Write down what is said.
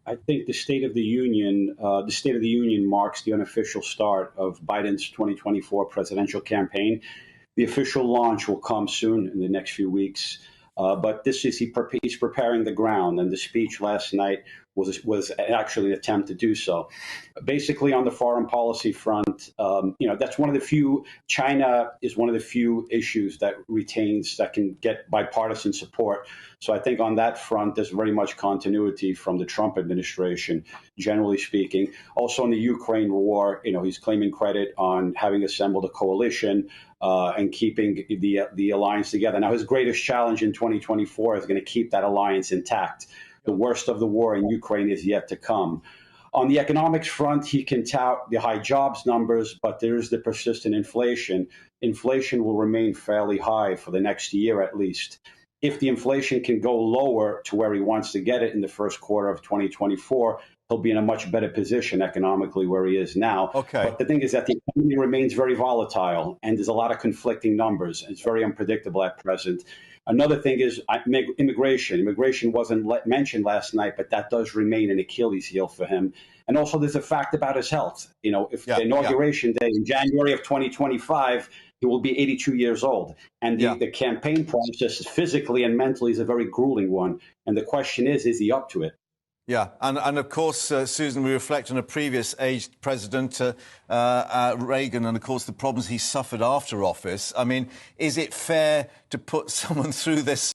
I think the State of the Union marks the unofficial start of Biden's 2024 presidential campaign. The official launch will come soon in the next few weeks. But he's preparing the ground, and the speech last night was actually an attempt to do so. Basically, on the foreign policy front, that's one of the few. China is one of the few issues that can get bipartisan support. So I think on that front, there's very much continuity from the Trump administration, generally speaking. Also, in the Ukraine war, he's claiming credit on having assembled a coalition and keeping the alliance together. Now, his greatest challenge in 2024 is going to keep that alliance intact. The worst of the war in Ukraine is yet to come. On the economics front, he can tout the high jobs numbers, but there is the persistent inflation. Inflation will remain fairly high for the next year at least. If the inflation can go lower to where he wants to get it in the first quarter of 2024, he'll be in a much better position economically where he is now. Okay. But the thing is that the economy remains very volatile, and there's a lot of conflicting numbers. It's very unpredictable at present. Another thing is immigration. Immigration wasn't mentioned last night, but that does remain an Achilles heel for him. And also there's a fact about his health. If the inauguration day in January of 2025, he will be 82 years old. And the campaign process physically and mentally is a very grueling one. And the question is he up to it? Yeah, and of course, Susan, we reflect on a previous aged president, Reagan, and of course the problems he suffered after office. I mean, is it fair to put someone through this